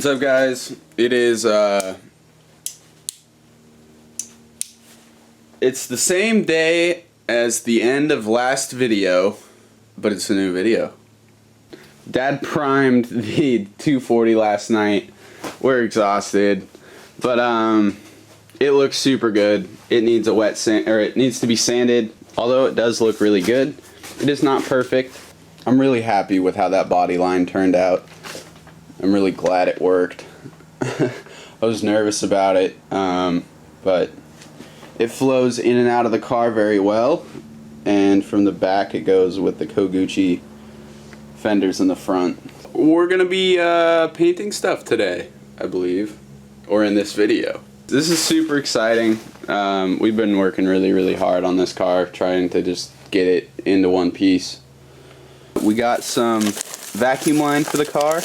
What's up, guys? It is it's the same day as the end of last video, but it's a new video. Dad primed the 240 last night. We're exhausted, but it looks super good. It needs a wet sand, or it needs to be sanded. Although it does look really good, it is not perfect. I'm really happy with how that body line turned out. I'm really glad it worked. I was nervous about it, but it flows in and out of the car very well, and from the back it goes with the Koguchi fenders in the front. We're gonna be painting stuff today, I believe, or in this video. This is super exciting. We've been working really hard on this car, trying to just get it into one piece. We got some vacuum line for the car,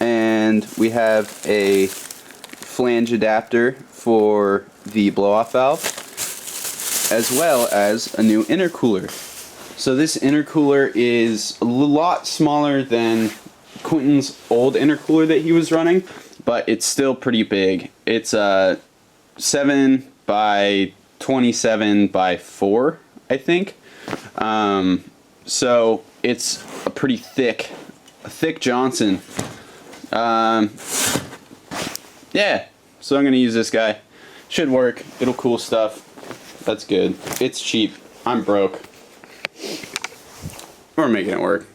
and we have a flange adapter for the blow-off valve, as well as a new intercooler. So this intercooler is a lot smaller than Quentin's old intercooler that he was running, but it's still pretty big. It's a 7 by 27 by 4, I think. So it's a pretty thick Johnson. Yeah, so I'm gonna use this guy. Should work. It'll cool stuff. That's good. It's cheap. I'm broke. We're making it work.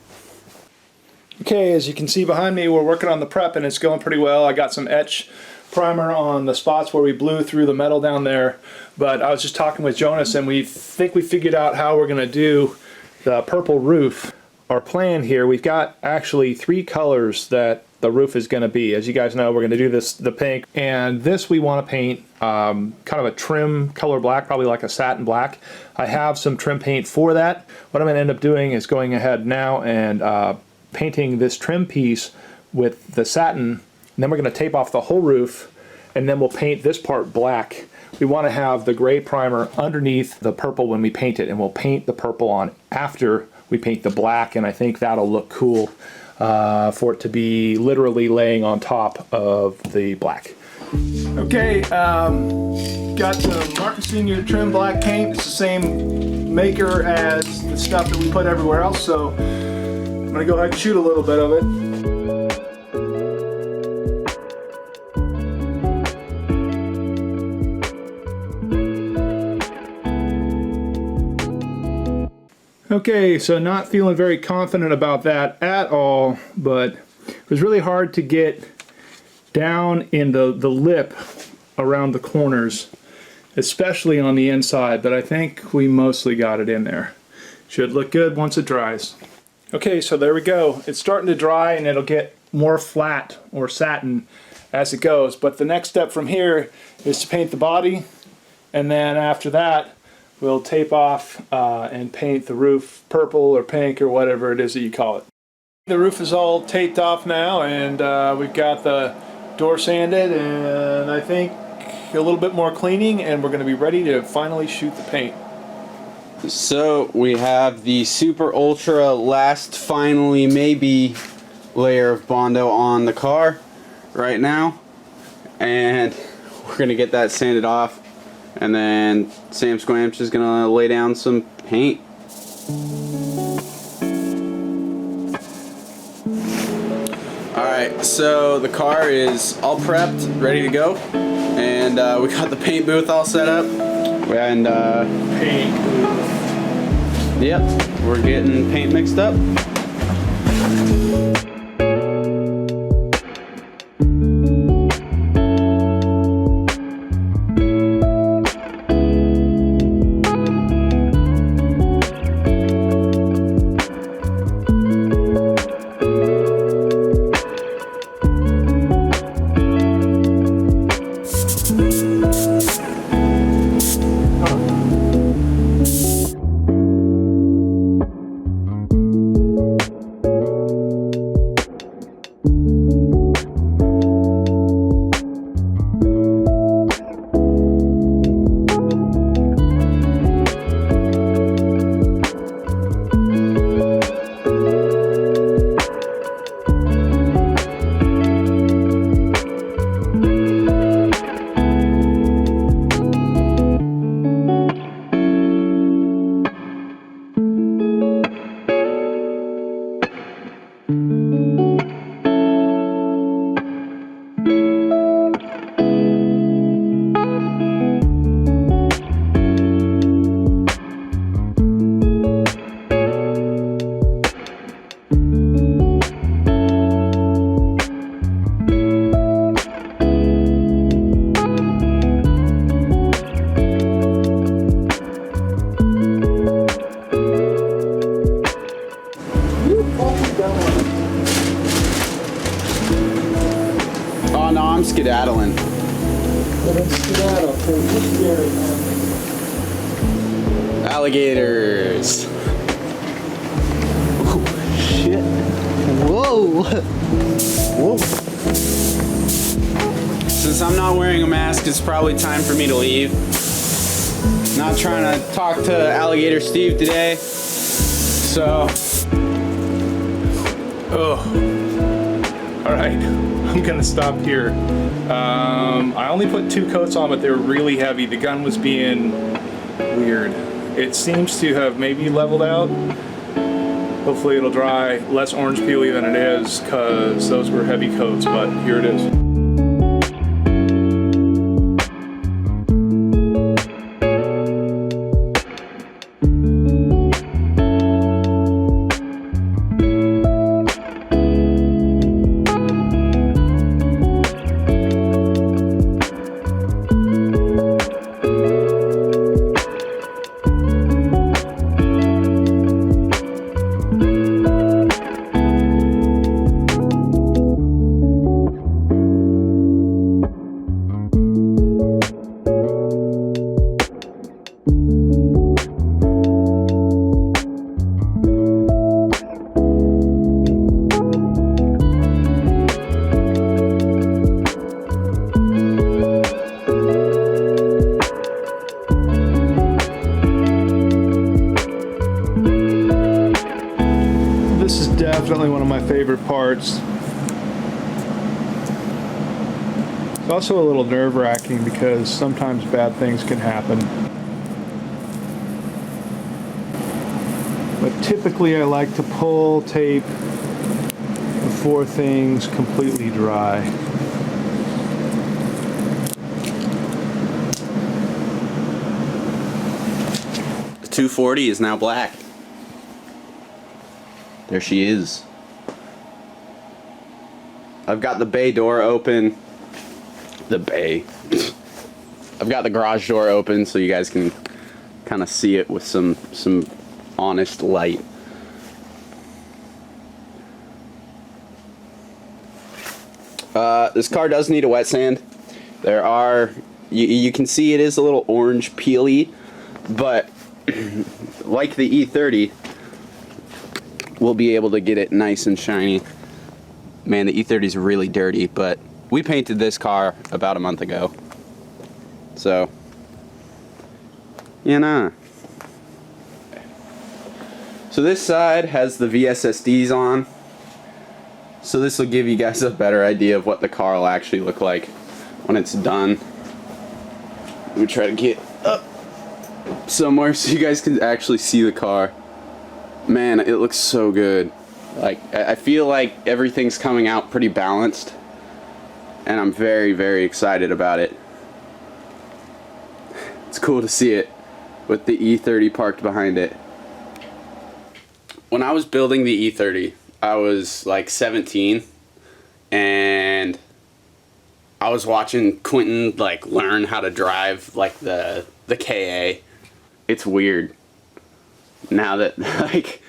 Okay, as you can see behind me, we're working on the prep and it's going pretty well. I got some etch primer on the spots where we blew through the metal down there, but I was just talking with Jonas and we think we figured out how we're going to do the purple roof. Our plan here, we've got actually 3 colors that the roof is going to be. As you guys know, we're going to do the pink, and this we want to paint kind of a trim color black, probably like a satin black. I have some trim paint for that. What I'm going to end up doing is going ahead now and painting this trim piece with the satin, and then we're going to tape off the whole roof, and then we'll paint this part black. We want to have the gray primer underneath the purple when we paint it, and we'll paint the purple on after we paint the black, and I think that'll look cool for it to be literally laying on top of the black. Okay, got the Martin Senior trim black paint. It's the same maker as the stuff that we put everywhere else, so I'm gonna go ahead and shoot a little bit of it. Okay, so not feeling very confident about that at all, but it was really hard to get down in the lip around the corners, especially on the inside, but I think we mostly got it in there. Should look good once it dries. Okay, so there we go. It's starting to dry and it'll get more flat or satin as it goes, but the next step from here is to paint the body, and then after that we'll tape off and paint the roof purple or pink or whatever it is that you call it. The roof is all taped off now, and we've got the door sanded, and I think a little bit more cleaning, and we're going to be ready to finally shoot the paint. So we have the super ultra last finally maybe layer of bondo on the car right now, and we're going to get that sanded off. And then Samsquanch is going to lay down some paint. Alright, so the car is all prepped, ready to go. And we got the paint booth all set up. And Paint booth. Yep, we're getting paint mixed up. let's skedaddle, because this scary, man. Alligators. Oh, shit. Whoa. Whoa. Since I'm not wearing a mask, it's probably time for me to leave. Not trying to talk to Alligator Steve today. So, All right, I'm gonna stop here. I only put 2 coats on, but they were really heavy. The gun was being weird. It seems to have maybe leveled out. Hopefully it'll dry less orange peely than it is, because those were heavy coats, but here it is. This is definitely one of my favorite parts. It's also a little nerve-wracking because sometimes bad things can happen. But typically I like to pull tape before things completely dry. the 240 is now black. There she is. I've got the bay door open. The bay. I've got the garage door open so you guys can kind of see it with some honest light. This car does need a wet sand. There are, you can see it is a little orange peely, but like the E30, we'll be able to get it nice and shiny. Man, the E30 is really dirty, but we painted this car about a month ago. So, you know. So this side has the VSSDs on. So this will give you guys a better idea of what the car will actually look like when it's done. Let me try to get up somewhere so you guys can actually see the car. Man, it looks so good. Like, I feel like everything's coming out pretty balanced, and I'm very, very excited about it. It's cool to see it with the E30 parked behind it. When I was building the E30, I was like 17, and I was watching Quentin like learn how to drive like the KA. It's weird now that like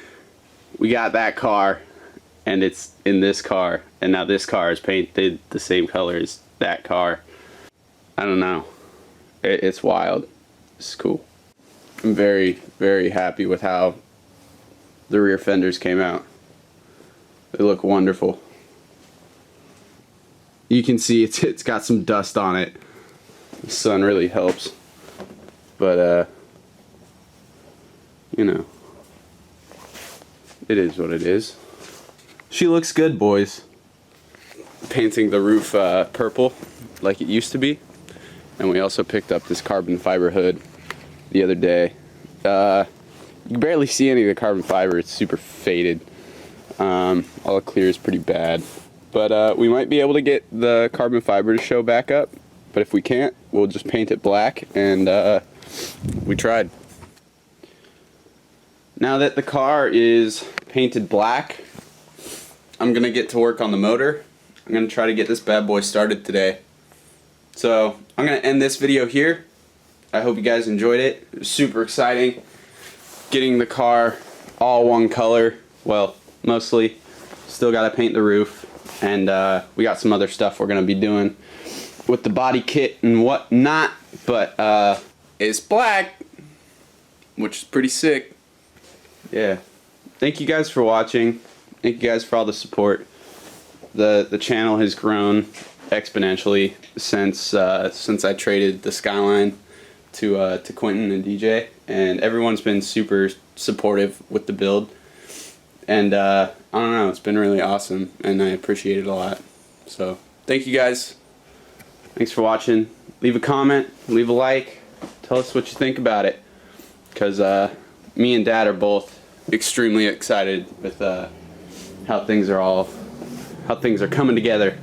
we got that car and it's in this car, and now this car is painted the same color as that car. I don't know, it's wild. It's cool. I'm very, very happy with how the rear fenders came out. They look wonderful. You can see it's got some dust on it. The sun really helps. But you know, it is what it is. She looks good, boys. Painting the roof purple like it used to be. And we also picked up this carbon fiber hood the other day. You can barely see any of the carbon fiber. It's super faded. All the clear is pretty bad. But we might be able to get the carbon fiber to show back up. But if we can't, we'll just paint it black, and we tried. Now that the car is painted black, I'm gonna get to work on the motor. I'm gonna try to get this bad boy started today. So I'm gonna end this video here. I hope you guys enjoyed it. It was super exciting. Getting the car all one color. Well, mostly. Still gotta paint the roof. And we got some other stuff we're gonna be doing. with the body kit and whatnot, but it's black, which is pretty sick. Yeah. Thank you guys for watching. Thank you guys for all the support. The channel has grown exponentially since I traded the Skyline to Quentin and DJ, and everyone's been super supportive with the build. And I don't know, it's been really awesome, and I appreciate it a lot. So thank you guys. Thanks for watching. Leave a comment, leave a like, tell us what you think about it, because me and Dad are both extremely excited with how things are coming together.